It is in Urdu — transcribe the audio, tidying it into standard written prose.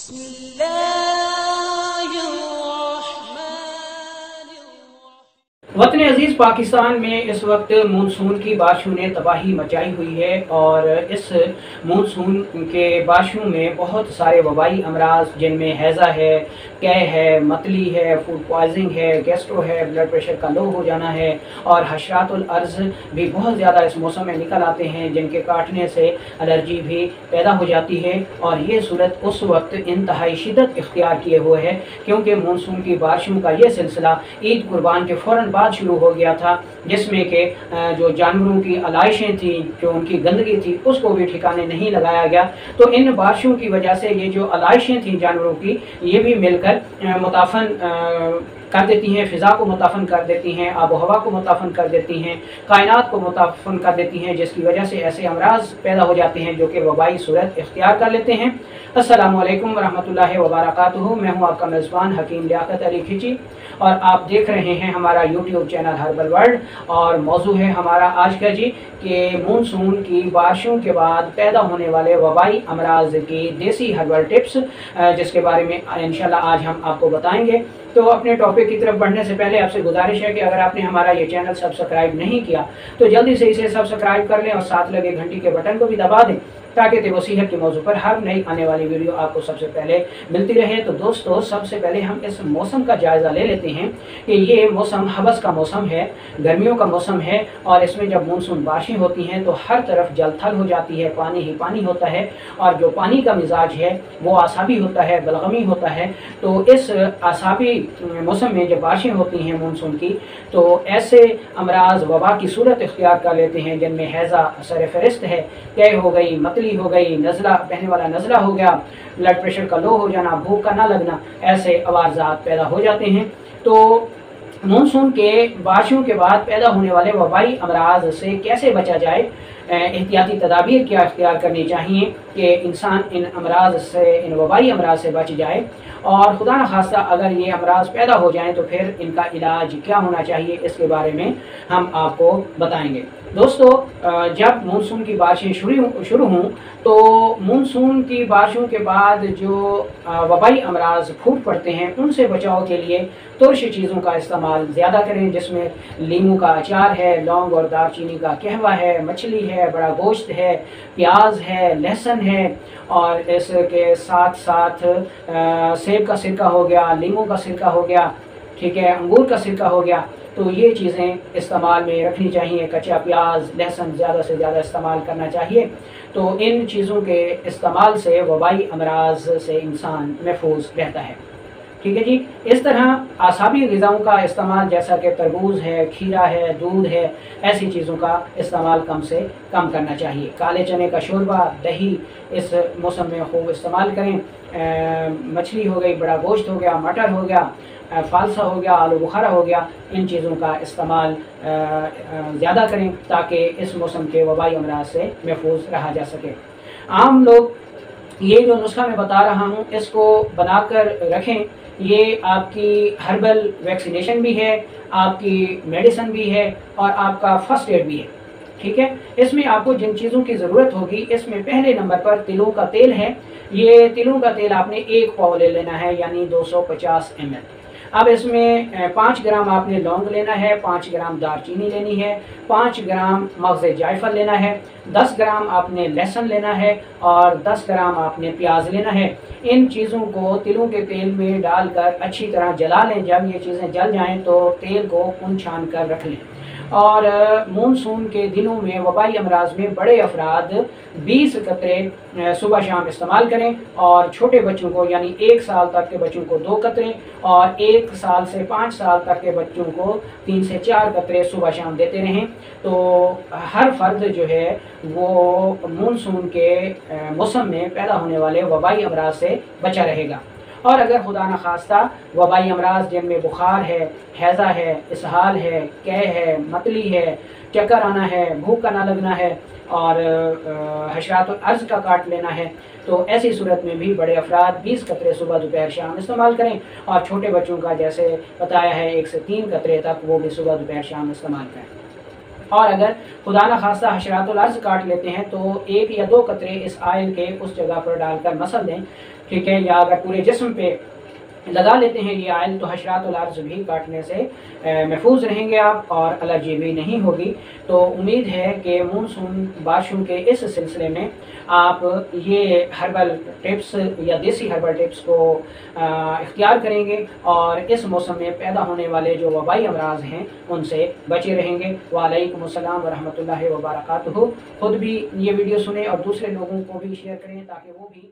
بسم الله الرحمن الرحيم। وطن عزیز پاکستان میں اس وقت مونسون کی بارشوں نے تباہی مچائی ہوئی ہے اور اس مونسون کے بارشوں میں بہت سارے وبائی امراض جن میں ہیضہ ہے، قے ہے، متلی ہے، فوڈ پوائزنگ ہے، گیسٹرو ہے، بلڈ پریشر کا لو ہو جانا ہے اور حشرات الارض بھی بہت زیادہ اس موسم میں نکل آتے ہیں جن کے کاٹنے سے الرجی بھی پیدا ہو جاتی ہے۔ اور یہ صورت اس وقت انتہائی شدت اختیار کیے ہوئے ہے کیونکہ مونسون کی بارشوں کا یہ سلسلہ عید قربان کے فوراً بعد شروع ہو گیا تھا، جس میں کہ جو جانوروں کی علائشیں تھیں، جو ان کی گندگی تھی، اس کو بھی ٹھکانے نہیں لگایا گیا۔ تو ان بارشوں کی وجہ سے یہ جو علائشیں تھیں جانوروں کی، یہ بھی مل کر متعفن کر دیتی ہیں، فضا کو متعفن کر دیتی ہیں، آب و ہوا کو متعفن کر دیتی ہیں، کائنات کو متعفن کر دیتی ہیں، جس کی وجہ سے ایسے امراض پیدا ہو جاتے ہیں جو کہ وبائی صورت اختیار کر لیتے ہیں۔ السلام علیکم ورحمۃ اللہ وبرکاتہ۔ میں ہوں آپ کا میزبان حکیم لیاقت علی کھچی اور آپ دیکھ رہے ہیں ہمارا یوٹیوب چینل ہربل ورلڈ، اور موضوع ہے ہمارا آج کا کہ مونسون کی بارشوں کے بعد پیدا ہونے والے وبائی امراض کی دیسی ہربل ٹپس، جس کے بارے میں انشاءاللہ آج ہم آپ کو بتائیں گے۔ تو اپنے ٹاپک کی طرف بڑھنے سے پہلے آپ سے گزارش ہے کہ اگر آپ نے ہمارا یہ چینل سبسکرائب نہیں کیا تو جلدی سے اسے سبسکرائب کر لیں اور ساتھ لگے گھنٹی کے بٹن کو بھی دبا دیں تاکہ طب و صحت کے موضوع پر ہر نئی آنے والی ویڈیو آپ کو سب سے پہلے ملتی رہے۔ تو دوستو، سب سے پہلے ہم اس موسم کا جائزہ لے لیتے ہیں کہ یہ موسم حبس کا موسم ہے، گرمیوں کا موسم ہے، اور اس میں جب مونسون بارشیں ہوتی ہیں تو ہر طرف جل تھل ہو جاتی ہے، پانی ہی پانی ہوتا ہے، اور جو پانی کا مزاج ہے وہ اعصابی ہوتا ہے، بلغمی ہوتا ہے۔ تو اس اعصابی موسم میں جب بارشیں ہوتی ہیں مونسون کی تو ایسے امراض وبا کی صورت اختیار کر لیتے ہیں جن میں ہیضہ سر فہرست ہے، قے ہو گئی، متلی ہو گئی، نزلہ بہنے والا نزلہ ہو گیا، بلڈ پریشر کا لو ہو جانا، بھوک کا نہ لگنا، ایسے عوارضات پیدا ہو جاتے ہیں۔ تو مونسون کے بارشوں کے بعد پیدا ہونے والے وبائی امراض سے کیسے بچا جائے، احتیاطی تدابیر کیا اختیار کرنی چاہیے کہ انسان ان امراض سے، ان وبائی امراض سے بچ جائے، اور خدا نخواستہ اگر یہ امراض پیدا ہو جائیں تو پھر ان کا علاج کیا ہونا چاہیے، اس کے بارے میں ہم آپ کو بتائیں گے۔ دوستو، جب مونسون کی بارشیں شروع ہوں تو مونسون کی بارشوں کے بعد جو وبائی امراض پھوٹ پڑتے ہیں ان سے بچاؤ کے لیے ترش چیزوں کا استعمال زیادہ کریں، جس میں لیموں کا اچار ہے، لونگ اور دار چینی کا قہوہ ہے، مچھلی ہے، بڑا گوشت ہے، پیاز ہے، لہسن ہے، اور اس کے ساتھ ساتھ سیب کا سرکہ ہو گیا، لیموں کا سرکہ ہو گیا، ٹھیک ہے، انگور کا سرکہ ہو گیا۔ تو یہ چیزیں استعمال میں رکھنی چاہیے، کچا پیاز، لہسن زیادہ سے زیادہ استعمال کرنا چاہیے۔ تو ان چیزوں کے استعمال سے وبائی امراض سے انسان محفوظ رہتا ہے، ٹھیک ہے جی۔ اس طرح اعصابی غذاؤں کا استعمال جیسا کہ تربوز ہے، کھیرا ہے، دودھ ہے، ایسی چیزوں کا استعمال کم سے کم کرنا چاہیے۔ کالے چنے کا شوربہ، دہی اس موسم میں خوب استعمال کریں۔ مچھلی ہو گئی، بڑا گوشت ہو گیا، مٹر ہو گیا، فالسا ہو گیا، آلو بخارا ہو گیا، ان چیزوں کا استعمال زیادہ کریں تاکہ اس موسم کے وبائی امراض سے محفوظ رہا جا سکے۔ عام لوگ یہ جو نسخہ میں بتا رہا ہوں اس کو بنا کر رکھیں، یہ آپ کی ہربل ویکسینیشن بھی ہے، آپ کی میڈیسن بھی ہے، اور آپ کا فرسٹ ایڈ بھی ہے، ٹھیک ہے۔ اس میں آپ کو جن چیزوں کی ضرورت ہوگی، اس میں پہلے نمبر پر تلوں کا تیل ہے۔ یہ تلوں کا تیل آپ نے 1 پاؤ لے لینا ہے، یعنی 250 ml۔ اب اس میں 5 گرام آپ نے لونگ لینا ہے، 5 گرام دار چینی لینی ہے، 5 گرام مغز جائفل لینا ہے، 10 گرام آپ نے لہسن لینا ہے، اور 10 گرام آپ نے پیاز لینا ہے۔ ان چیزوں کو تلوں کے تیل میں ڈال کر اچھی طرح جلا لیں۔ جب یہ چیزیں جل جائیں تو تیل کو کن چھان کر رکھ لیں۔ اور مونسون کے دنوں میں وبائی امراض میں بڑے افراد 20 قطرے صبح شام استعمال کریں، اور چھوٹے بچوں کو یعنی 1 سال تک کے بچوں کو 2 قطرے، اور 1 سال سے 5 سال تک کے بچوں کو 3 سے 4 قطرے صبح شام دیتے رہیں۔ تو ہر فرد جو ہے وہ مونسون کے موسم میں پیدا ہونے والے وبائی امراض سے بچا رہے گا۔ اور اگر خدا نخواستہ وبائی امراض جن میں بخار ہے، ہیضہ ہے، اسہال ہے، قے ہے، متلی ہے، چکر آنا ہے، بھوک کا نہ لگنا ہے، اور حشرات الارض کا کاٹ لینا ہے، تو ایسی صورت میں بھی بڑے افراد 20 قطرے صبح دوپہر شام استعمال کریں، اور چھوٹے بچوں کا جیسے بتایا ہے 1 سے 3 قطرے تک وہ بھی صبح دوپہر شام استعمال کریں۔ اور اگر خدا نخواستہ حشرات الارض کاٹ لیتے ہیں تو 1 یا 2 قطرے اس آئل کے اس جگہ پر ڈال کر مسل دیں، ٹھیک ہے، یا اگر پورے جسم پہ لگا لیتے ہیں یہ آئل تو حشرات الارض بھی کاٹنے سے محفوظ رہیں گے آپ، اور الرجی بھی نہیں ہوگی۔ تو امید ہے کہ مونسون باشوں کے اس سلسلے میں آپ یہ ہربل ٹپس یا دیسی ہربل ٹپس کو اختیار کریں گے، اور اس موسم میں پیدا ہونے والے جو وبائی امراض ہیں ان سے بچے رہیں گے۔ وعلیکم السلام ورحمۃ اللہ وبرکاتہ۔ خود بھی یہ ویڈیو سنیں اور دوسرے لوگوں کو بھی شیئر کریں تاکہ وہ بھی